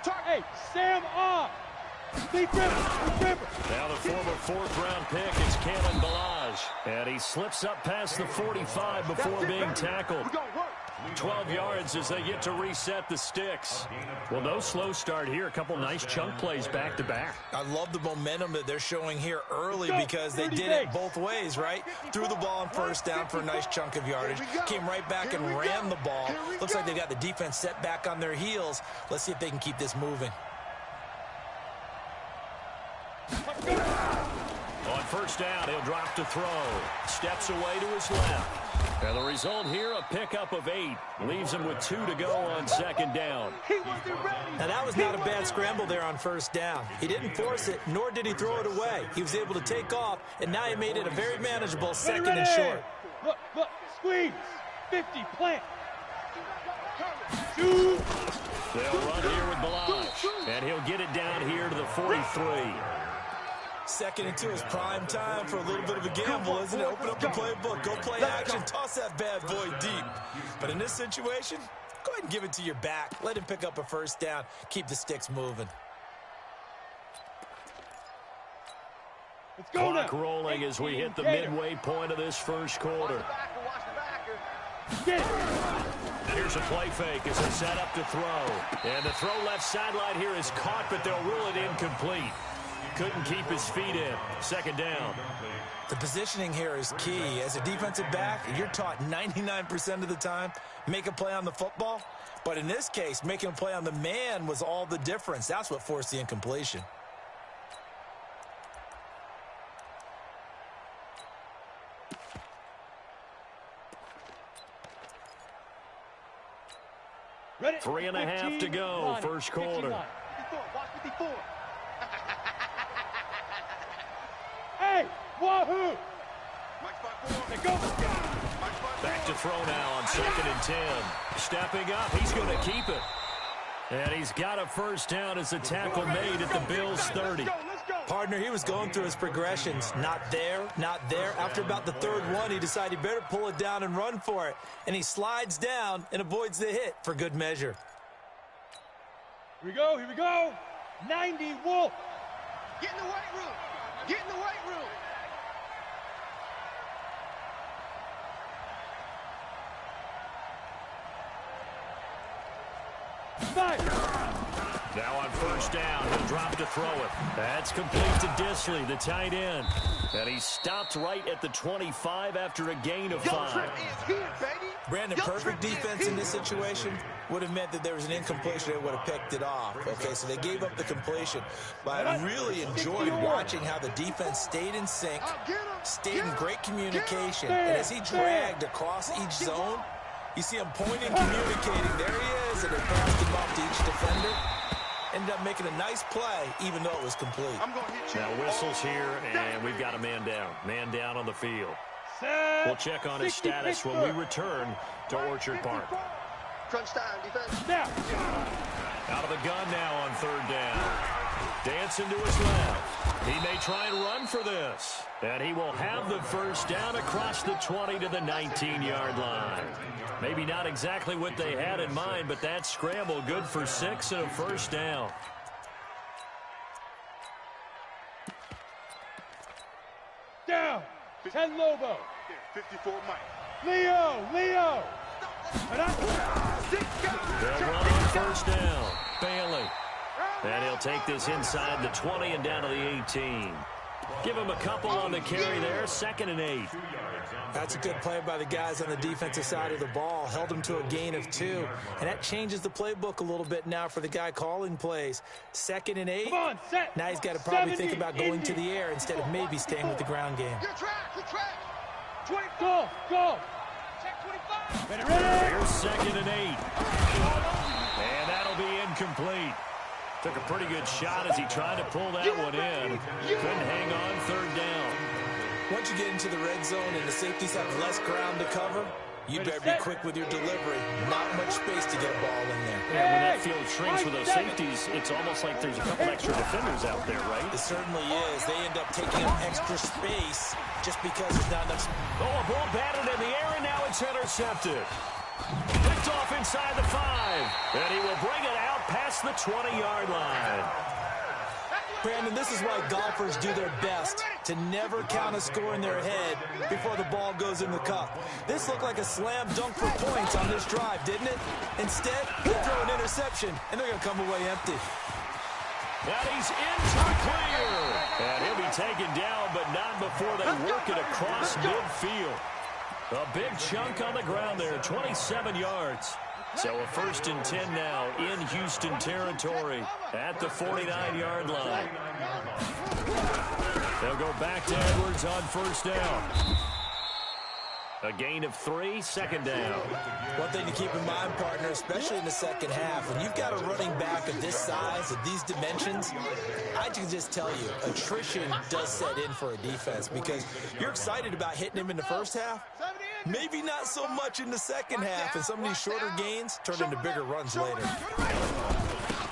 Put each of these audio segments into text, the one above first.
Hey, Sam on. Now the former fourth-round pick is Kalen Balaj. And he slips up past the 45 before being tackled. 12 yards as they get to reset the sticks. Well, no slow start here. A couple nice chunk plays back-to-back. I love the momentum that they're showing here early because they did it both ways, right? Threw the ball on first down for a nice chunk of yardage. Came right back and ran the ball. Looks like they got the defense set back on their heels. Let's see if they can keep this moving. On first down, he'll drop to throw. Steps away to his left. And the result here, a pickup of 8. Leaves him with 2 to go on second down. Now, that was not a bad scramble there on first down. He didn't force it, nor did he throw it away. He was able to take off, and now he made it a very manageable second and short. Look, squeeze. 50, plant. 2. They'll run here with Balaj. And he'll get it down here to the 43. Second and 2 is prime time for a little bit of a gamble, isn't it? Open up the playbook, go play action, toss that bad boy deep. But in this situation, go ahead and give it to your back. Let him pick up a first down. Keep the sticks moving. Let's go Clock now. rolling as we hit the midway point of this first quarter. Here's a play fake as they set up to throw. And the throw left sideline here is caught, but they'll rule it incomplete. Couldn't keep his feet in. Second down. The positioning here is key. As a defensive back, you're taught 99% of the time, make a play on the football. But in this case, making a play on the man was all the difference. That's what forced the incompletion. Ready? 3.5 to go, first quarter. 54. Hey, wahoo! Go. Back to throw now on second and 10. Stepping up, he's going to keep it. And he's got a first down as the tackle made at the Bills' 30. Partner, he was going through his progressions. Not there, not there. After about the third one, he decided he better pull it down and run for it. And he slides down and avoids the hit for good measure. Here we go. 90 Wolf. Get in the weight room. Get in the weight room. Now on first down, he'll drop to throw it. That's complete to Disley, the tight end. And he stopped right at the 25 after a gain of 5. Brandon, perfect defense in this situation would have meant that there was an incompletion. They would have picked it off. Okay, so they gave up the completion. But I really enjoyed watching how the defense stayed in sync, stayed in great communication. And as he dragged across each zone, you see him pointing, communicating. There he is, and they passed him off to each defender. Ended up making a nice play, even though it was complete. Now whistles here, and we've got a man down. Man down on the field. We'll check on his status when we return to Orchard Park. Crunch time, defense. Out of the gun now on third down. Dancing to his left. He may try and run for this. And he will have the first down across the 20 to the 19-yard line. Maybe not exactly what they had in mind, but that scramble good for 6 and a first down. Down. 10 Lobo. 54 Mike. Leo. They'll run on first down. Bailey. And he'll take this inside the 20 and down to the 18. Give him a couple on the carry there. 2nd and 8. That's a good play by the guys on the defensive side of the ball. Held them to a gain of 2. And that changes the playbook a little bit now for the guy calling plays. 2nd and 8. Now he's got to probably think about going to the air instead of maybe staying with the ground game. Good track. 20, go. Check 25. Here's 2nd and 8. And that'll be incomplete. Took a pretty good shot as he tried to pull that one in. Couldn't hang on third down. Once you get into the red zone and the safeties have less ground to cover, you better be quick with your delivery. Not much space to get a ball in there. Yeah, when that field shrinks with those safeties, it's almost like there's a couple extra defenders out there, right? It certainly is. They end up taking up extra space just because there's not enough. Oh, a ball batted in the air, and now it's intercepted. Picked off inside the 5. And he will bring it out past the 20-yard line. Brandon, this is why golfers do their best to never count a score in their head before the ball goes in the cup. This looked like a slam dunk for points on this drive, didn't it? Instead, they throw an interception, and they're going to come away empty. And he's into the clear. And he'll be taken down, but not before they work it across midfield. A big chunk on the ground there, 27 yards. So a 1st and 10 now in Houston territory at the 49-yard line. They'll go back to Edwards on 1st down. A gain of 3, 2nd down. One thing to keep in mind, partner, especially in the second half, when you've got a running back of this size, of these dimensions, I can just tell you, attrition does set in for a defense because you're excited about hitting him in the first half. Maybe not so much in the second half, and some of these shorter gains turn into bigger runs later.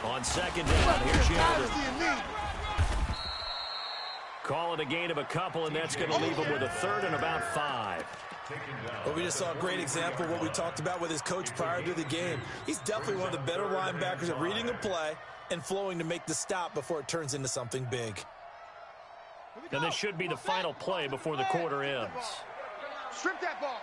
On 2nd down, here's Sheldon. Call it a gain of a couple, and that's going to leave him with a 3rd and about 5. Well, we just saw a great example of what we talked about with his coach prior to the game. He's definitely one of the better linebackers at reading a play and flowing to make the stop before it turns into something big. And this should be the final play before the quarter ends. Strip that ball.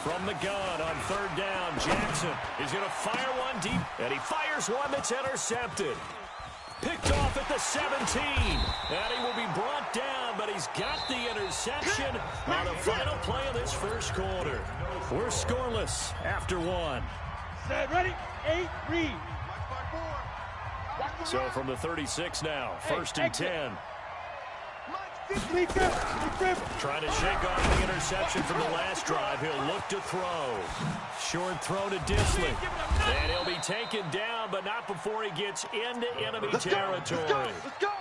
From the gun on 3rd down, Jackson is going to fire one deep, and he fires one that's intercepted. Picked off at the 17, and he will be brought down, but he's got the interception on the final play of this first quarter. We're scoreless after 1. Set, ready, 8, read. So from the 36 now, 1st and 10. Trying to shake off the interception from the last drive. He'll look to throw. Short throw to Disley. And he'll be taken down, but not before he gets into enemy territory.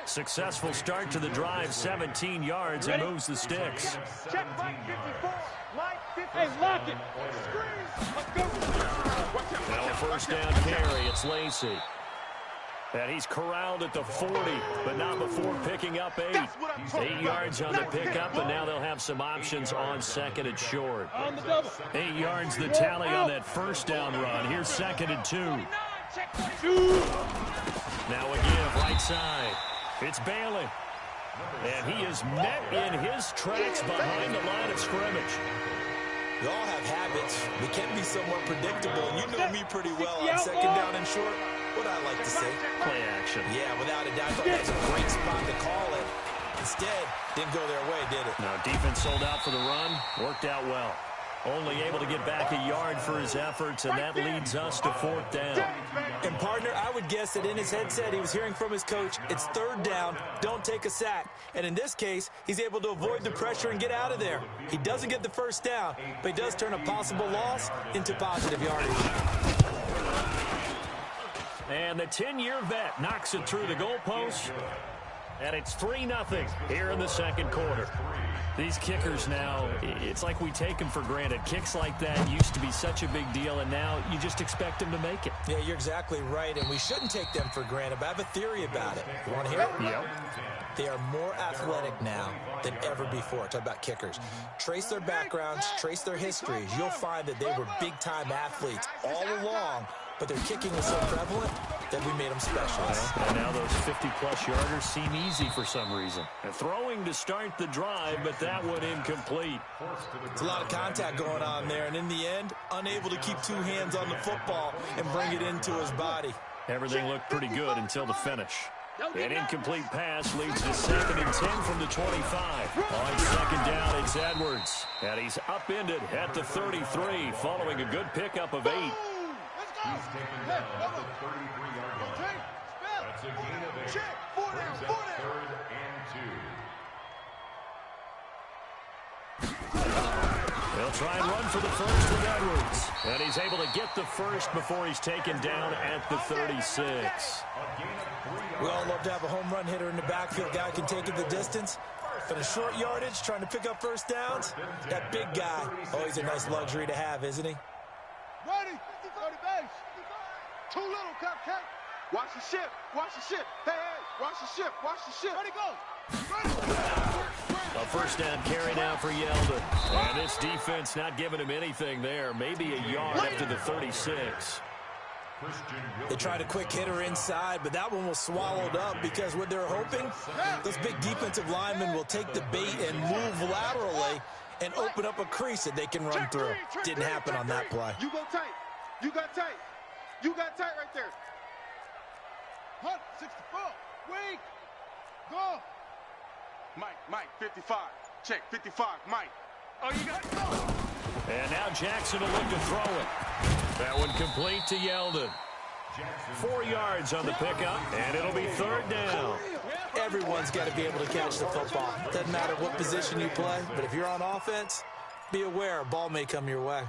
Successful start to the drive, 17 yards, and moves the sticks. Check Mike 54. Mike 50. Hey, lock it. Let's go. Now a 1st down carry. It's Lacey. And he's corralled at the 40, but not before picking up 8. 8 yards on the pickup, and now they'll have some options on 2nd and short. 8 yards the tally on that 1st down run. Here's 2nd and 2. Now again, right side. It's Bailey. And he is met in his tracks behind the line of scrimmage. We all have habits. They can be somewhat predictable, and you know me pretty well on 2nd down and short. What I like to say. Play action. Yeah, without a doubt. I thought that's a great spot to call it. Instead, didn't go their way, did it? No, defense sold out for the run. Worked out well. Only able to get back a yard for his efforts, and that leads us to 4th down. And, partner, I would guess that in his headset he was hearing from his coach, it's 3rd down, don't take a sack. And in this case, he's able to avoid the pressure and get out of there. He doesn't get the 1st down, but he does turn a possible loss into positive yardage. And the 10-year vet knocks it through the goalpost. And it's 3-0 here in the 2nd quarter. These kickers now, it's like we take them for granted. Kicks like that used to be such a big deal, and now you just expect them to make it. Yeah, you're exactly right, and we shouldn't take them for granted, but I have a theory about it. You want to hear it? Yep. They are more athletic now than ever before. Talk about kickers. Trace their backgrounds, trace their histories. You'll find that they were big-time athletes all along, but their kicking was so prevalent that we made them specialists. And now those 50-plus yarders seem easy for some reason. And throwing to start the drive, but that one incomplete. It's a lot of contact going on there, and in the end, unable to keep 2 hands on the football and bring it into his body. Everything looked pretty good until the finish. An incomplete pass leads to 2nd and 10 from the 25. On 2nd down, it's Edwards. And he's upended at the 33, following a good pickup of 8. He's taken down at the 33-yard line. That's a gain of 8. 3rd and 2. They'll try and run for the 1st with Edwards. And he's able to get the 1st before he's taken down at the 36. We all love to have a home run hitter in the backfield. Guy can take it the distance. But a short yardage, trying to pick up 1st downs, that big guy, always a nice luxury to have, isn't he? Ready, 50 base. Too little, cupcake. Watch the ship, watch the ship. Hey, hey, watch the ship, watch the ship. Ready, go. A 1st down carry now for Yeldon. And this defense not giving him anything there. Maybe a yard up to the 36. They tried a quick hitter inside, but that one was swallowed up because what they're hoping, those big defensive linemen will take the bait and move laterally and open up a crease that they can run through. Didn't happen on that play. You go tight. You got tight. You got tight right there. 64. Weak. Go. Mike, 55. Check, 55, Mike. Oh, you got it. Go. And now Jackson will look to throw it. That one complete to Yeldon. 4 yards on the pickup, and it'll be third down. Everyone's got to be able to catch the football. Doesn't matter what position you play, but if you're on offense, be aware a ball may come your way.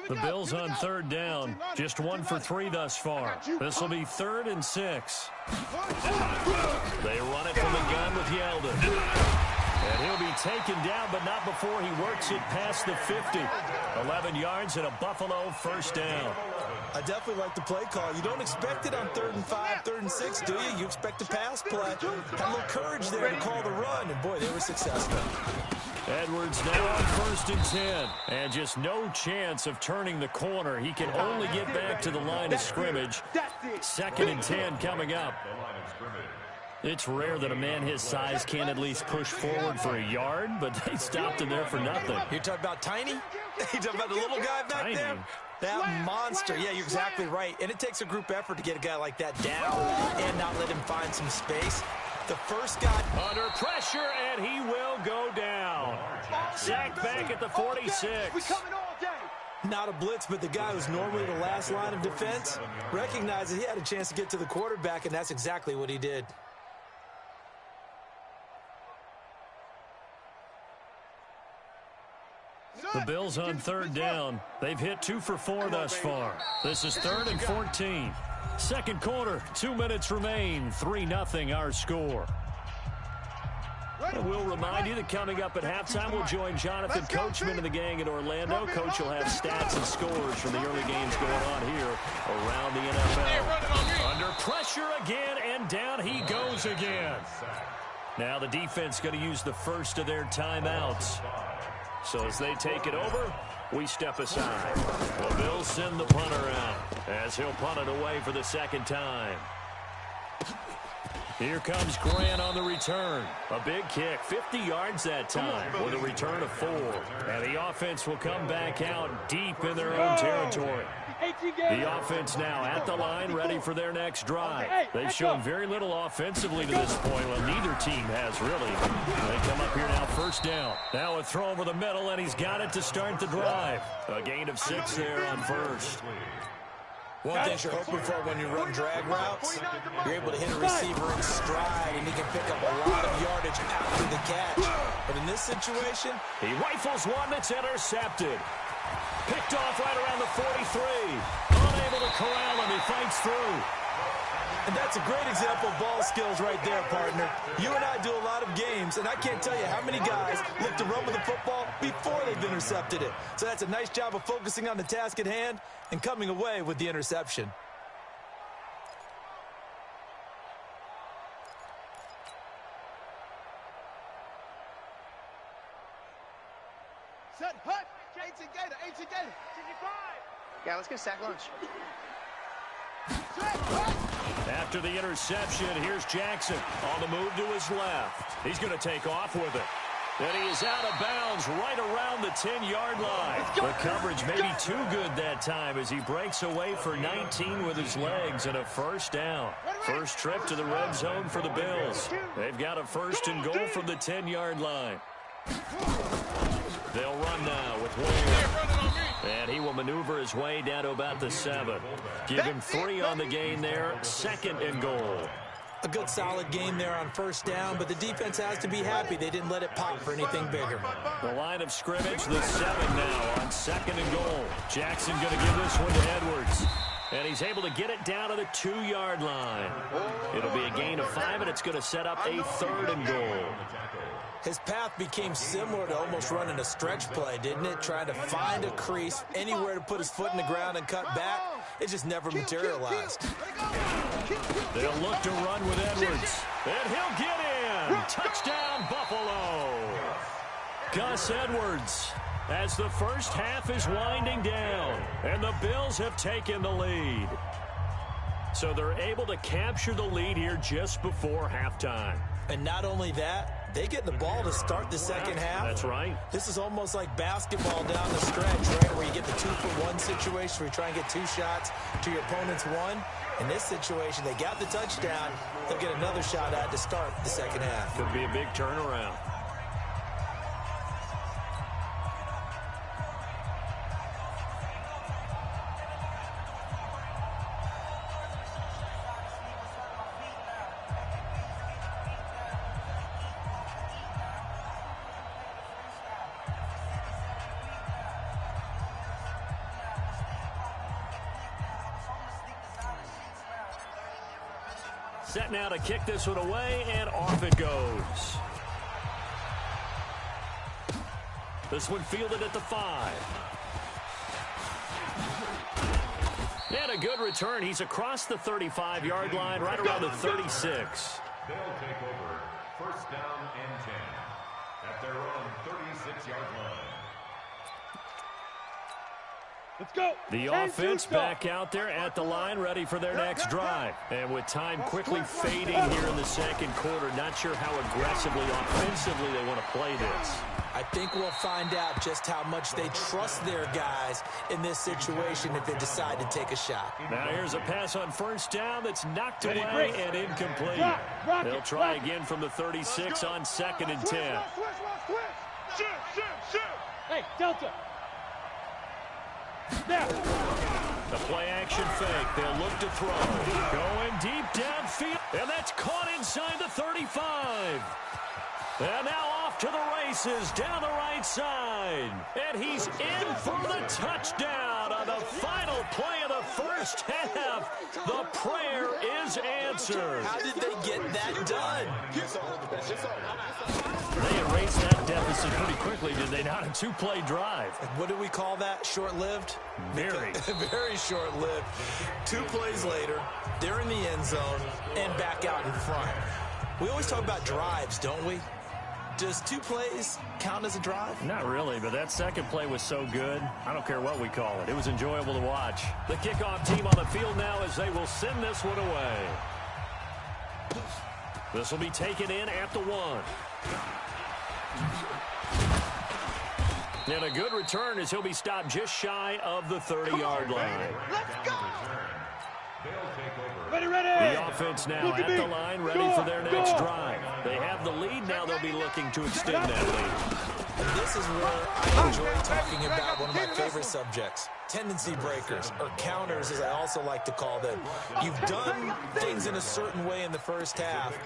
The Bills on third down, just 1 for 3 thus far. This will be 3rd and 6. They run it from the gun with Yeldon. And he'll be taken down, but not before he works it past the 50. 11 yards and a Buffalo first down. I definitely like the play call. You don't expect it on 3rd and 5, 3rd and 6, do you? You expect a pass play. Had a little courage there to call the run, and boy, they were successful. Edwards now on 1st and 10. And just no chance of turning the corner. He can only get back to the line of scrimmage. 2nd and 10 coming up. It's rare that a man his size can't at least push forward for a yard, but they stopped him there for nothing. You're talking about Tiny? You're talking about the little guy back there? That monster. Yeah, you're exactly right. And it takes a group effort to get a guy like that down and not let him find some space. The first guy under pressure, and he will go down. Sacked back at the 46. We coming all day. Not a blitz, but the guy who's normally the last line of defense recognized that he had a chance to get to the quarterback, and that's exactly what he did. The Bills on 3rd down. They've hit 2 for 4 thus far. This is 3rd and 14. Second quarter, 2 minutes remain. 3-0 our score. And we'll remind you that coming up at halftime, we'll join Jonathan Coachman and the gang in Orlando. Coach will have stats and scores from the early games going on here around the NFL. Under pressure again, and down he goes again. Now the defense going to use the first of their timeouts. So as they take it over, we step aside. The Bills send the punter out as he'll punt it away for the 2nd time. Here comes Grant on the return. A big kick, 50 yards that time with a return of 4. And the offense will come back out deep in their own territory. The offense now at the line, ready for their next drive. They've shown very little offensively to this point. Well, neither team has really. They come up here now, 1st down. Now a throw over the middle, and he's got it to start the drive. A gain of 6 there on 1st. One thing you're hoping for when you run drag routes, you're able to hit a receiver in stride, and he can pick up a lot of yardage after the catch. But in this situation, he rifles one that's intercepted. Picked off right around the 43. Unable to corral him. He fights through. And that's a great example of ball skills right there, partner. You and I do a lot of games, and I can't tell you how many guys look to run with the football before they've intercepted it. So that's a nice job of focusing on the task at hand and coming away with the interception. Set, hut. 18 Gator, 18 Gator. 65. Yeah, let's get a sack lunch. After the interception, here's Jackson on the move to his left. He's going to take off with it. And he is out of bounds right around the 10-yard line. The coverage may be too good that time as he breaks away for 19 with his legs and a 1st down. First trip to the red zone for the Bills. They've got a 1st and goal from the 10-yard line. They'll run now with Ward. And he will maneuver his way down to about the 7. Give him 3 on the gain there. 2nd and goal. A good solid game there on 1st down, but the defense has to be happy they didn't let it pop for anything bigger. The line of scrimmage, the 7 now on 2nd and goal. Jackson going to give this one to Edwards. And he's able to get it down to the 2-yard line. It'll be a gain of 5, and it's going to set up a 3rd and goal. His path became similar to almost running a stretch play, didn't it? Trying to find a crease, anywhere to put his foot in the ground and cut back. It just never materialized. They'll look to run with Edwards. And he'll get in. Touchdown, Buffalo. Gus Edwards as the first half is winding down, and the Bills have taken the lead. So they're able to capture the lead here just before halftime. And not only that, they get the ball to start the second half. That's right. This is almost like basketball down the stretch, right, where you get the 2-for-1 situation where you try and get 2 shots to your opponent's 1. In this situation, they got the touchdown. They'll get another shot at to start the second half. Could be a big turnaround. Set now to kick this one away, and off it goes. This one fielded at the 5. And a good return. He's across the 35-yard line, right around the 36. They'll take over first down and 10 at their own 36-yard line. Let's go. The offense back out there at the line, ready for their next drive. And with time quickly fading here in the second quarter, not sure how aggressively, offensively they want to play this. I think we'll find out just how much they trust their guys in this situation if they decide to take a shot. Now here's a pass on first down that's knocked away and incomplete. They'll try again from the 36 on 2nd and 10. Hey, Delta. The play-action fake. They'll look to throw. Going deep downfield. And that's caught inside the 35. And now off to the races down the right side. And he's in for the touchdown on the final play of the first half. The prayer is answered. How did they get that done? They erased that deficit pretty quickly, did they not? A 2-play drive. What do we call that? Short-lived? Very. Very short-lived. 2 plays later, they're in the end zone and back out in front. We always talk about drives, don't we? Does 2 plays count as a drive? Not really, but that second play was so good. I don't care what we call it. It was enjoyable to watch. The kickoff team on the field now as they will send this one away. This will be taken in at the 1. And a good return as he'll be stopped just shy of the 30-yard line. Let's go. Ready. The offense now at the line, ready for their next drive. They have the lead now. They'll be looking to extend that lead. And this is where I enjoy talking about one of my favorite subjects, tendency breakers, or counters as I also like to call them. You've done things in a certain way in the first half,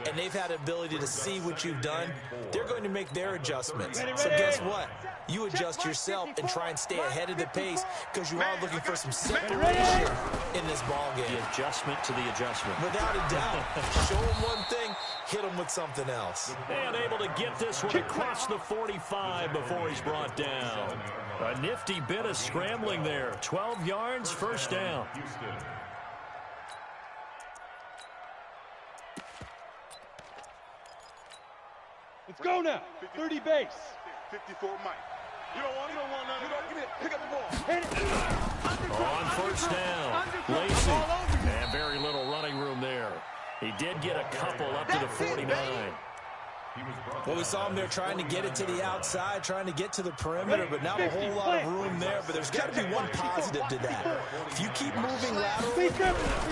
and they've had the ability to see what you've done. They're going to make their adjustments. So guess what? You adjust yourself and try and stay ahead of the pace because you are looking for some separation in this ball game. The adjustment to the adjustment. Without a doubt. Show them one thing, hit them with something else. And able to get this one across the 45 before he's brought down. A nifty bit of scrambling there. 12 yards, first down. Let's go now. 30 base. 54 Mike. You don't want none. Give it. Pick up the ball. Hit it. On first down, Lacey. And very little running room there. He did get a couple up to the 49. Well, we saw him there trying to get it to the outside, trying to get to the perimeter, but not a whole lot of room there. But there's got to be one positive to that. If you keep moving laterally,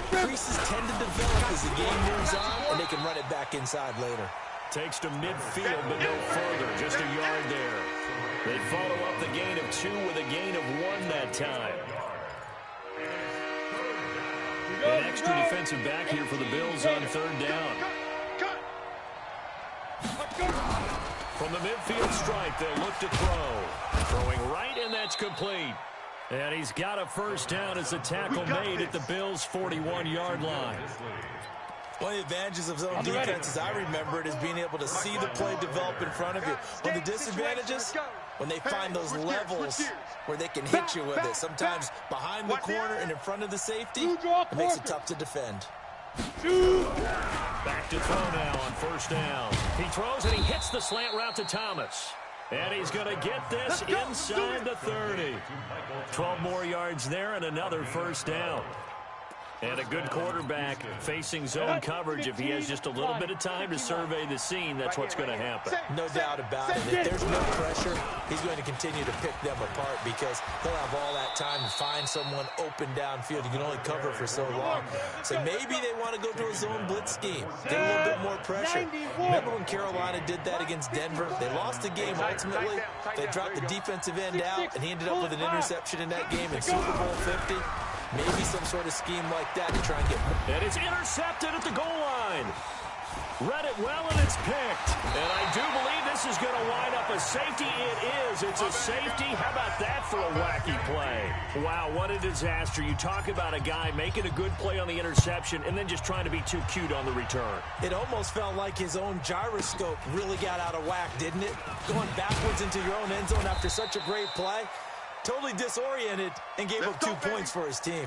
creases tend to develop as the game moves on, and they can run it back inside later. Takes to midfield, but no further. Just a yard there. They follow up the gain of 2 with a gain of 1 that time. An extra defensive back here for the Bills on third down. From the midfield stripe, they'll look to throw. Throwing right, and that's complete. And he's got a first down as the tackle made at the Bills' 41-yard line. One of the advantages of zone defense, as I remember it, is being able to see the play develop in front of you. One of the disadvantages, when they find those levels where they can hit you with it, sometimes behind the corner and in front of the safety, it makes it tough to defend. Back to throw now on first down. He throws and he hits the slant route to Thomas. And he's going to get this inside the 30. 12 more yards there and another first down. And a good quarterback facing zone coverage. If he has just a little bit of time to survey the scene, that's what's going to happen. No doubt about it. If there's no pressure, he's going to continue to pick them apart because he'll have all that time to find someone open downfield. You can only cover for so long. So maybe they want to go to a zone blitz scheme, get a little bit more pressure. Remember when Carolina did that against Denver? They lost the game ultimately. They dropped the defensive end out, and he ended up with an interception in that game in Super Bowl 50. Maybe some sort of scheme like that to try and get... And it's intercepted at the goal line. Read it well, and it's picked. And I do believe this is going to wind up a safety. It is. It's a safety. How about that for a wacky play? Wow, what a disaster. You talk about a guy making a good play on the interception and then just trying to be too cute on the return. It almost felt like his own gyroscope really got out of whack, didn't it? Going backwards into your own end zone after such a great play. Totally disoriented and gave up 2 points for his team.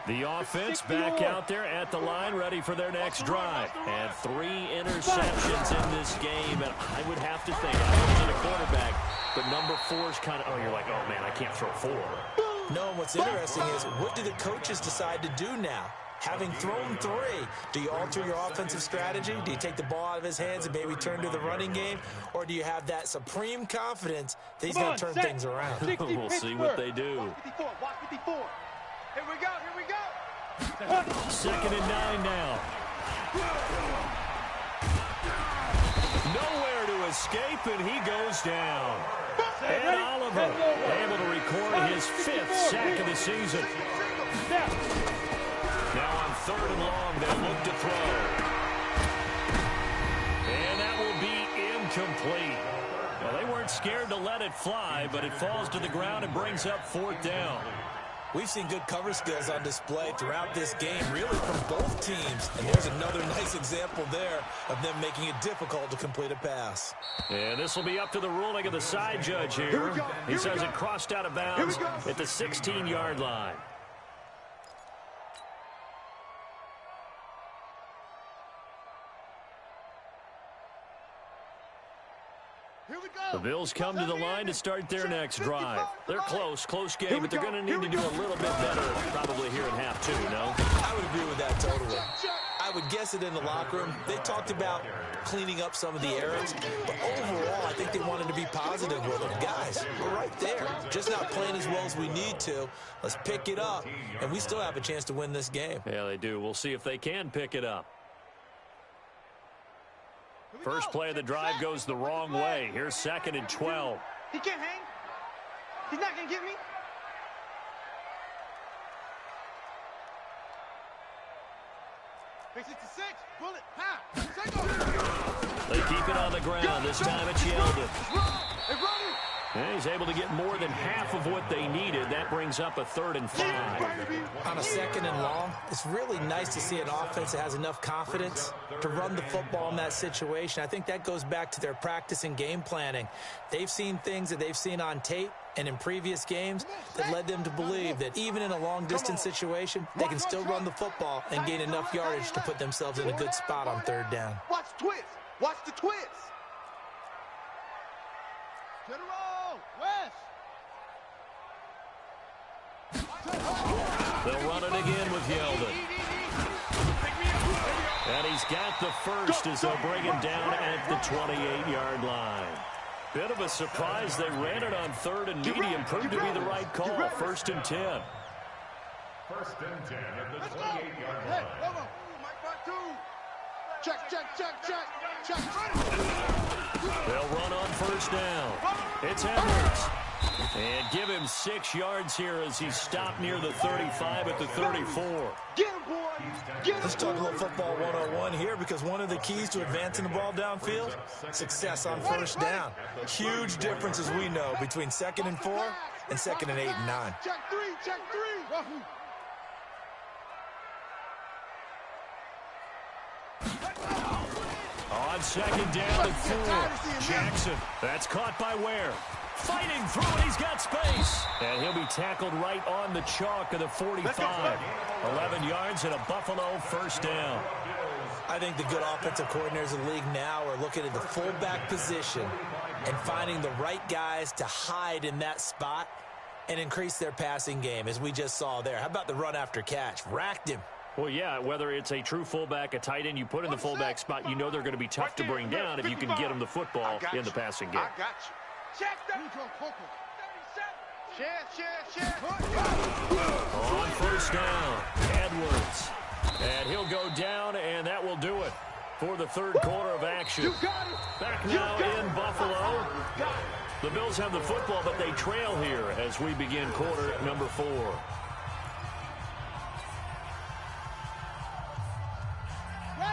The offense back out there at the line, ready for their next drive. And 3 interceptions in this game. And I would have to think, I wasn't a quarterback, but number 4 is kind of, oh, you're like, oh, man, I can't throw 4. No, what's interesting is, what do the coaches decide to do now? Having thrown 3, do you alter your offensive strategy? Do you take the ball out of his hands and maybe turn to the running game? Or do you have that supreme confidence that he's going to turn things around? We'll see what they do. Watch 54. Here we go, here we go. 2nd and 9 now. Nowhere to escape, and he goes down. And Oliver able to record his 5th sack of the season. Now on 3rd and long, they'll look to throw. And that will be incomplete. Well, they weren't scared to let it fly, but it falls to the ground and brings up 4th down. We've seen good cover skills on display throughout this game, really from both teams. And there's another nice example there of them making it difficult to complete a pass. And this will be up to the ruling of the side judge here. He says it crossed out of bounds at the 16-yard line. The Bills come to the line to start their next drive. They're close game, but they're going to need to do a little bit better probably here in half 2, no? I would agree with that totally. I would guess it in the locker room. They talked about cleaning up some of the errors, but overall, I think they wanted to be positive with them. Guys, we're right there. Just not playing as well as we need to. Let's pick it up, and we still have a chance to win this game. Yeah, they do. We'll see if they can pick it up. First play of the drive goes the wrong way. Here's 2nd and 12. He can't hang. He's not going to get me. Bullet, they keep it on the ground. This time it's Yeldon. And he's able to get more than half of what they needed. That brings up a 3rd and 5. On a 2nd and long, it's really nice to see an offense that has enough confidence to run the football in that situation. I think that goes back to their practice and game planning. They've seen things that they've seen on tape and in previous games that led them to believe that even in a long-distance situation, they can still run the football and gain enough yardage to put themselves in a good spot on 3rd down. Watch twist. Watch the twist. General West. They'll run it again with Yeldon. And he's got the first as they'll bring him down at the 28-yard line. Bit of a surprise. They ran it on 3rd and medium. Proved to be the right call. 1st and 10. 1st and 10 at the 28-yard line. Check. They'll run on 1st down. It's Edwards. And give him 6 yards here as he's stopped near the 35 at the 34. Get him, boy. Let's talk a little football 101 here, because one of the keys to advancing the ball downfield, success on 1st down. Huge difference, as we know, between 2nd and 4 and 2nd and 8 and 9. Check 3. On 2nd down and 4. Jackson. That's caught by Ware. Fighting through, and he's got space. And he'll be tackled right on the chalk of the 45. 11 yards and a Buffalo 1st down. I think the good offensive coordinators in the league now are looking at the fullback position and finding the right guys to hide in that spot and increase their passing game, as we just saw there. How about the run after catch? Racked him. Well, yeah, whether it's a true fullback, a tight end, you put in the fullback spot, you know they're going to be tough to bring down if you can get them the football in the passing game. I got you. Check that. On first down, Edwards. And he'll go down, and that will do it for the third quarter of action. Back now in Buffalo. The Bills have the football, but they trail here as we begin quarter number 4.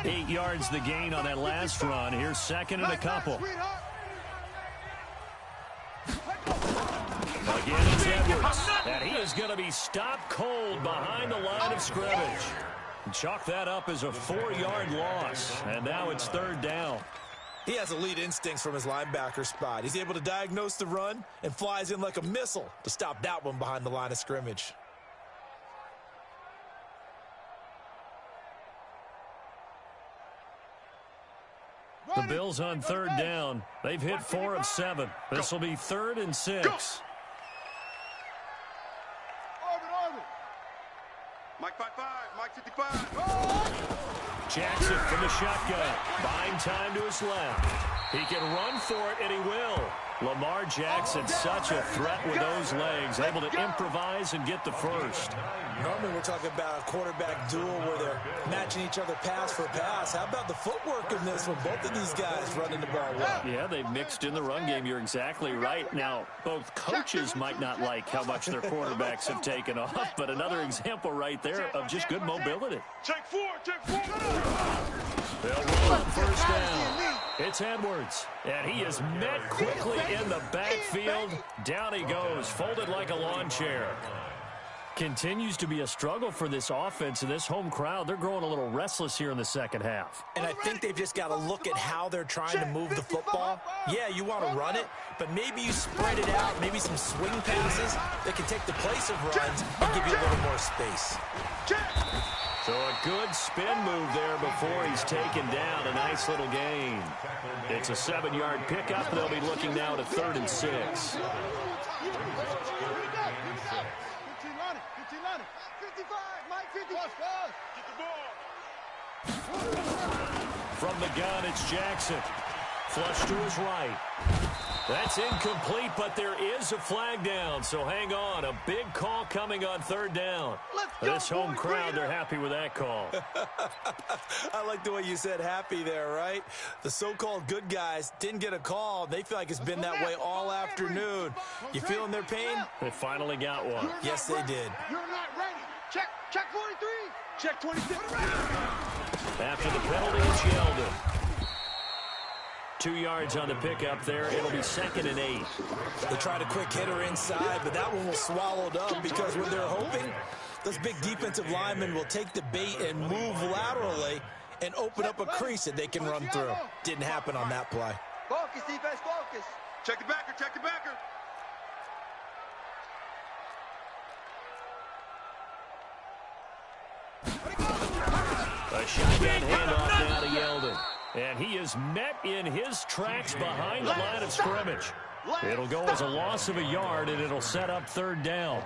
Eight yards the gain on that last run. Here's second and a couple. Again, it's Edwards. And he is going to be stopped cold behind the line of scrimmage. Chalk that up as a 4-yard loss. And now it's third down. He has elite instincts from his linebacker spot. He's able to diagnose the run and flies in like a missile to stop that one behind the line of scrimmage. The Bills on third down. They've hit 4 of 7. This will be 3rd and 6. Mike 5-5, Mike 55. Jackson from the shotgun. Buying time to his left. He can run for it, and he will. Lamar Jackson, such a threat with those legs, able to improvise and get the first. Normally we're talking about a quarterback duel where they're matching each other pass for pass. How about the footwork in this one? Both of these guys running the ball well. Yeah, they've mixed in the run game. You're exactly right. Now, both coaches might not like how much their quarterbacks have taken off, but another example right there of just good mobility. Check 4. They'll roll on first down. It's Edwards, and he is met quickly in the backfield. Down he goes, folded like a lawn chair. Continues to be a struggle for this offense and this home crowd. They're growing a little restless here in the second half. And I think they've just got to look at how they're trying to move the football. Yeah, you want to run it, but maybe you spread it out, maybe some swing passes that can take the place of runs and give you a little more space. So a good spin move there before he's taken down. A nice little gain. It's a 7-yard pickup. They'll be looking now to 3rd and 6. From the gun, it's Jackson. Flush to his right. That's incomplete, but there is a flag down, so hang on. A big call coming on 3rd down. This home crowd, they're happy with that call. I like the way you said happy there, right? The so-called good guys didn't get a call. They feel like it's been that way all afternoon. You feeling their pain? They finally got one. Yes, they did. You're not ready. Check 43. Check 26. After the penalty, it's Yeldon. 2 yards on the pickup there. It'll be 2nd and 8. They tried a quick hitter inside, but that one was swallowed up because when they're hoping, those big defensive linemen will take the bait and move laterally and open up a crease that they can run through. Didn't happen on that play. Focus, defense, focus. Check the backer, check the backer. A shotgun handoff now to Yeldon. And he is met in his tracks behind the line of scrimmage. It'll go as a loss of a yard, and it'll set up 3rd down.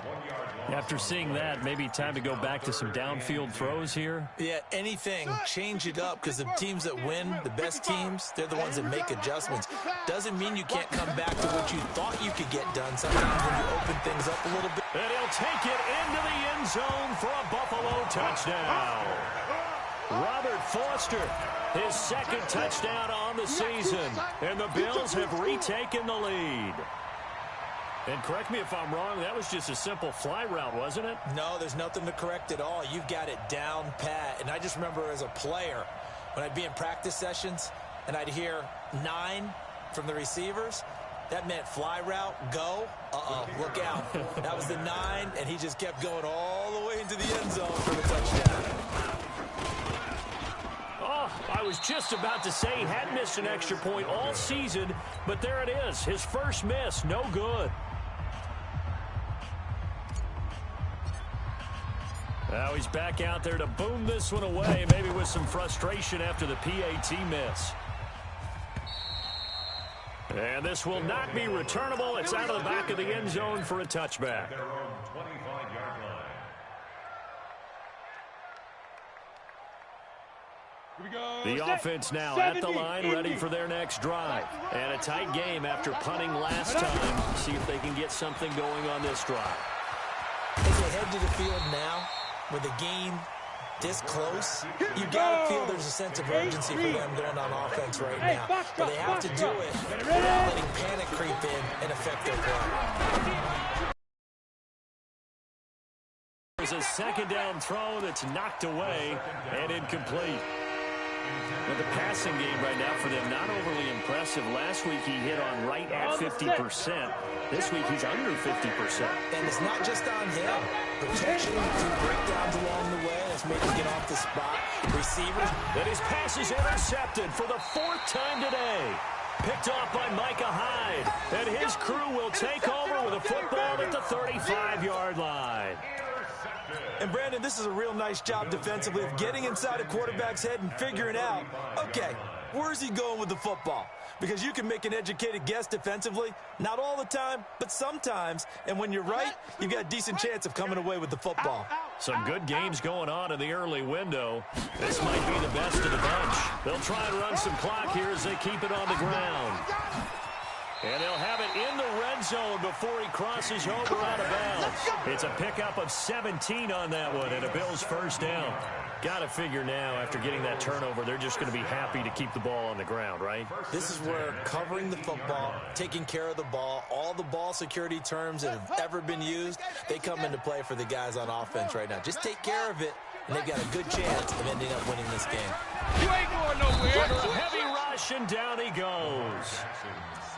After seeing that, maybe time to go back to some downfield throws here. Yeah, anything, change it up, because the teams that win, the best teams, they're the ones that make adjustments. Doesn't mean you can't come back to what you thought you could get done sometimes when you open things up a little bit. And he'll take it into the end zone for a Buffalo touchdown. Robert Foster, his 2nd touchdown on the season, and the Bills have retaken the lead. And correct me if I'm wrong, that was just a simple fly route, wasn't it? No, there's nothing to correct at all. You've got it down pat. And I just remember as a player, when I'd be in practice sessions and I'd hear 9 from the receivers, that meant fly route, go, look out. That was the 9, and he just kept going all the way into the end zone for the touchdown. I was just about to say he hadn't missed an extra point all season, but there it is. His first miss, no good. Now he's back out there to boom this one away, maybe with some frustration after the PAT miss. And this will not be returnable. It's out of the back of the end zone for a touchback. Their own 25-yard line. The offense now at the line, ready for their next drive. And a tight game after punting last time. See if they can get something going on this drive. As they head to the field now, with the game this close, you got to feel there's a sense of urgency for them going on offense right now. But they have to do it without letting panic creep in and affect their play. There's a second down throw that's knocked away and incomplete. But the passing game right now for them, not overly impressive. Last week he hit on right at 50%. This week he's under 50%. And it's not just on him. Protection, a few breakdowns along the way. That's made him get off the spot. Receivers. And his pass is intercepted for the 4th time today. Picked off by Micah Hyde. And his crew will take over with a football at the 35-yard line. And, Brandon, this is a real nice job defensively of getting inside a quarterback's head and figuring out, okay, where's he going with the football? Because you can make an educated guess defensively, not all the time, but sometimes. And when you're right, you've got a decent chance of coming away with the football. Some good games going on in the early window. This might be the best of the bunch. They'll try and run some clock here as they keep it on the ground. And they'll have it in the red zone before he crosses over out of bounds. It's a pickup of 17 on that one and a Bills first down. Got to figure now, after getting that turnover, they're just going to be happy to keep the ball on the ground, right? This is where covering the football, taking care of the ball, all the ball security terms that have ever been used, they come into play for the guys on offense right now. Just take care of it, and they've got a good chance of ending up winning this game. You ain't going nowhere. Under a heavy rush, and down he goes.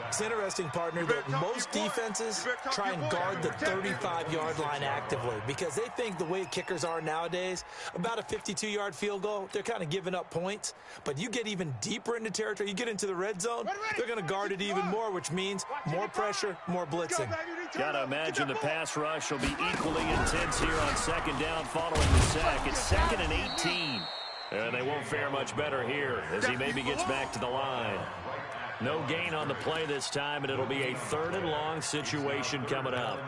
It's interesting, partner, that most defenses try and guard the 35-yard line actively because they think the way kickers are nowadays, about a 52-yard field goal, they're kind of giving up points. But you get even deeper into territory, you get into the red zone, they're going to guard it even more, which means more pressure, more blitzing. Got to imagine the pass rush will be equally intense here on second down following the sack. It's 2nd and 18. And they won't fare much better here as he maybe gets back to the line. No gain on the play this time, and it'll be a 3rd and long situation coming up.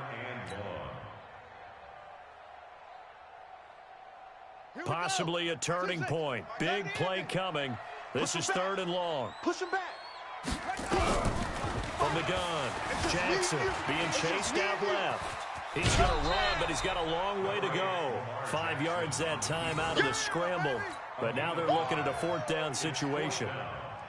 Possibly a turning point. Big play coming. This is 3rd and long. Push him back. From the gun, Jackson being chased out left. He's going to run, but he's got a long way to go. 5 yards that time out of the scramble. But now they're looking at a 4th down situation.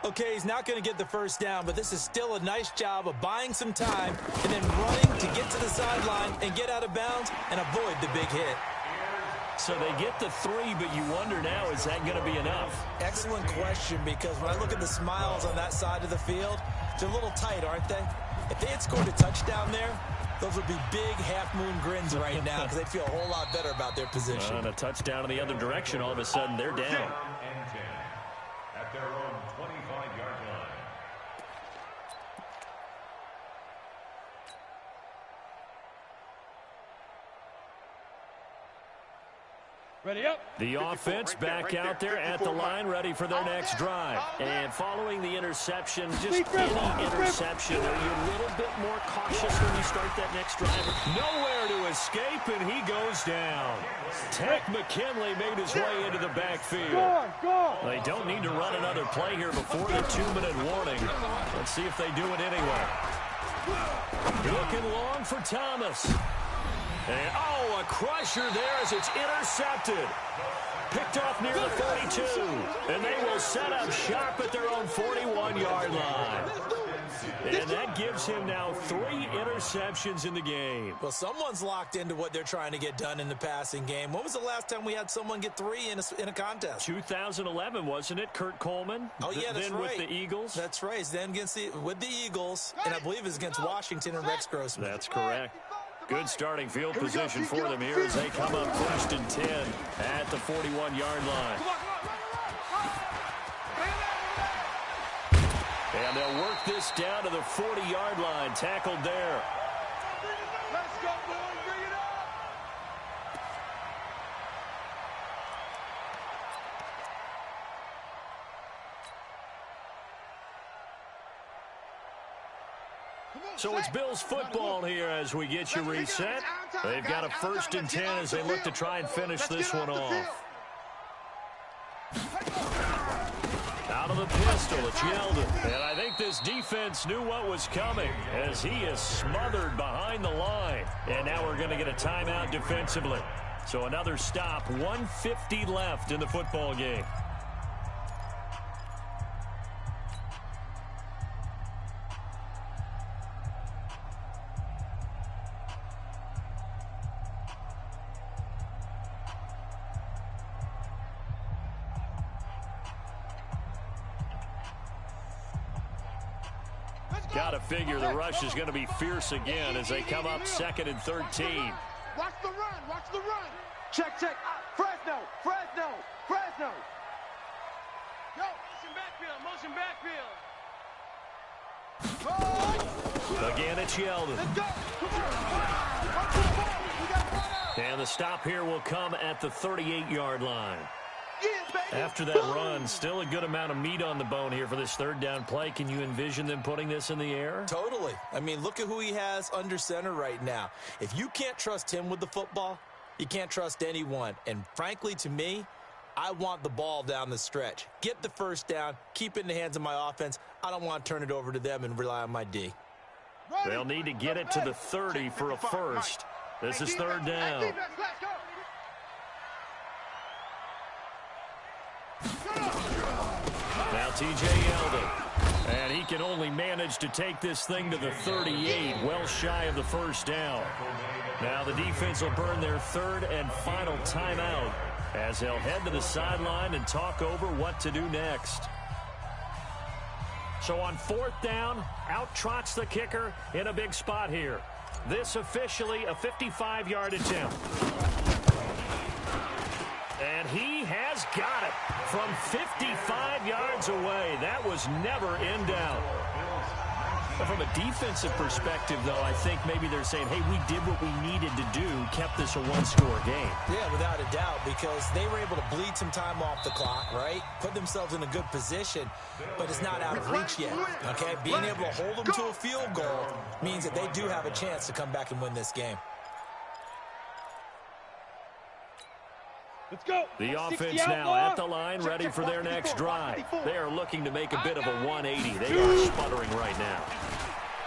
Okay, he's not going to get the first down, but this is still a nice job of buying some time and then running to get to the sideline and get out of bounds and avoid the big hit. So they get the 3, but you wonder now, is that going to be enough? Excellent question, because when I look at the smiles on that side of the field, they're a little tight, aren't they? If they had scored a touchdown there, those would be big half-moon grins right now because they'd feel a whole lot better about their position. And a touchdown in the other direction, all of a sudden they're down. 10 and 10 at their own 25-yard line. Ready up. The offense back out there at the line, ready for their next drive. And following the interception, just any interception, are you a little bit more cautious when you start that next drive? Nowhere to escape, and he goes down. Tech McKinley made his way into the backfield. They don't need to run another play here before the 2-minute warning. Let's see if they do it anyway. Looking long for Thomas. And, oh, a crusher there as it's intercepted. Picked off near the 42. And they will set up shop at their own 41-yard line. And that gives him now 3 interceptions in the game. Well, someone's locked into what they're trying to get done in the passing game. When was the last time we had someone get 3 in a contest? 2011, wasn't it? Kurt Coleman? Oh, yeah, that's then right. with the Eagles? That's right. Then with the Eagles, and I believe it was against Washington and Rex Grossman. That's correct. Good starting field position for them here as they come up 1st and 10 at the 41-yard line. And they'll work this down to the 40-yard line, tackled there. Let's go, boys. Bring it up. So it's Bills football here as we get you reset. They've got a 1st and 10 as they look to try and finish this one off. Out of the pistol, it's Yeldon. And I think this defense knew what was coming as he is smothered behind the line. And now we're going to get a timeout defensively. So another stop, 1:50 left in the football game. Got to figure the rush is going to be fierce again as they come up 2nd and 13. Watch the run. Watch the run. Check. Fresno. Yo, motion backfield. Again, it's Yeldon. Let's go. And the stop here will come at the 38-yard line. Yeah, baby. After that run, still a good amount of meat on the bone here for this 3rd down play. Can you envision them putting this in the air? Totally. I mean, look at who he has under center right now. If you can't trust him with the football, you can't trust anyone. And frankly, to me, I want the ball down the stretch. Get the 1st down, keep it in the hands of my offense. I don't want to turn it over to them and rely on my D. They'll need to get it to the 30 for a 1st. This is 3rd down. Now T.J. Yeldon. And he can only manage to take this thing to the 38, well shy of the 1st down. Now the defense will burn their 3rd and final timeout as they'll head to the sideline and talk over what to do next. So on 4th down, out trots the kicker in a big spot here. This officially a 55-yard attempt. And he has got it from 55 yards away. That was never in doubt. From a defensive perspective, though, I think maybe they're saying, hey, we did what we needed to do, kept this a one-score game. Yeah, without a doubt, because they were able to bleed some time off the clock, right? Put themselves in a good position, but it's not out of reach yet, okay? Being able to hold them to a field goal means that they do have a chance to come back and win this game. Let's go. The offense now at the line, ready for their next drive. They are looking to make a bit of a 180. They are sputtering right now.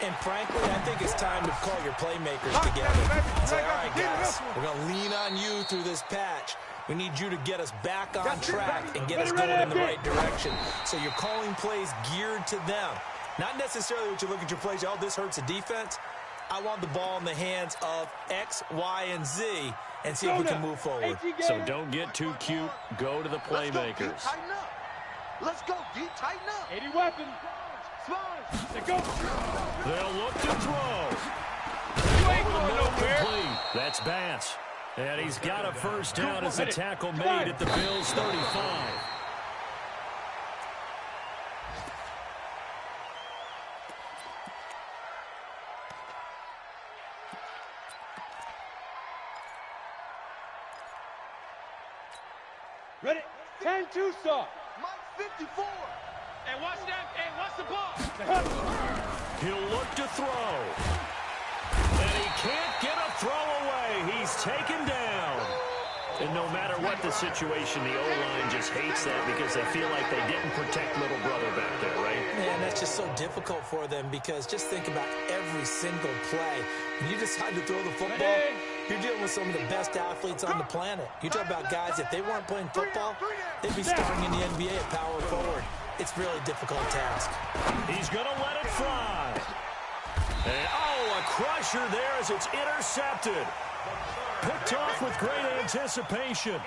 And frankly, I think it's time to call your playmakers together and say, all right, guys, we're going to lean on you through this patch. We need you to get us back on track and get us going in the right direction. So you're calling plays geared to them. Not necessarily what you look at your plays, oh, this hurts the defense. I want the ball in the hands of X, Y, and Z and see if we can move forward. So don't get too cute. Go to the playmakers. Let's go, D. Tighten up. 80 weapons. Let's go. They'll look to throw. You ain't going nowhere. Complete. That's Bass. And he's got a 1st down as the tackle made at the Bills' 35. Ready? 10-2 stop. Mike 54. Hey, watch that. Hey, watch the ball. He'll look to throw. And he can't get a throw away. He's taken down. And no matter what the situation, the O-line just hates that because they feel like they didn't protect little brother back there, right? Man, that's just so difficult for them because just think about every single play. When you decide to throw the football, you're dealing with some of the best athletes on the planet. You talk about guys, if they weren't playing football, they'd be starting in the NBA at power forward. It's really a difficult task. He's going to let it fly. And, oh, a crusher there as it's intercepted. Picked off with great anticipation.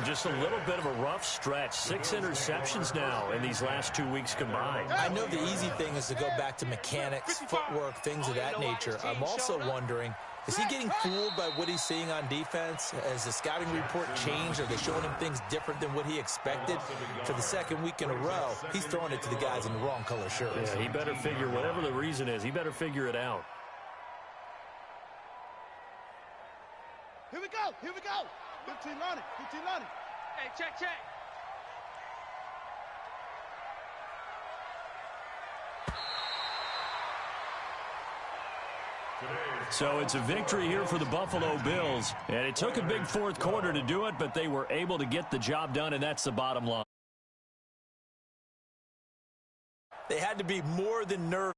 Just a little bit of a rough stretch. 6 interceptions now in these last 2 weeks combined. I know the easy thing is to go back to mechanics, footwork, things of that nature. I'm also wondering, is he getting fooled by what he's seeing on defense? Has the scouting report changed? Are they showing him things different than what he expected? For the 2nd week in a row, he's throwing it to the guys in the wrong color shirts. Yeah, he better figure, whatever the reason is, he better figure it out. Here we go. 15 on it. Hey, check. So it's a victory here for the Buffalo Bills. And it took a big fourth quarter to do it, but they were able to get the job done, and that's the bottom line. They had to be more than nervous.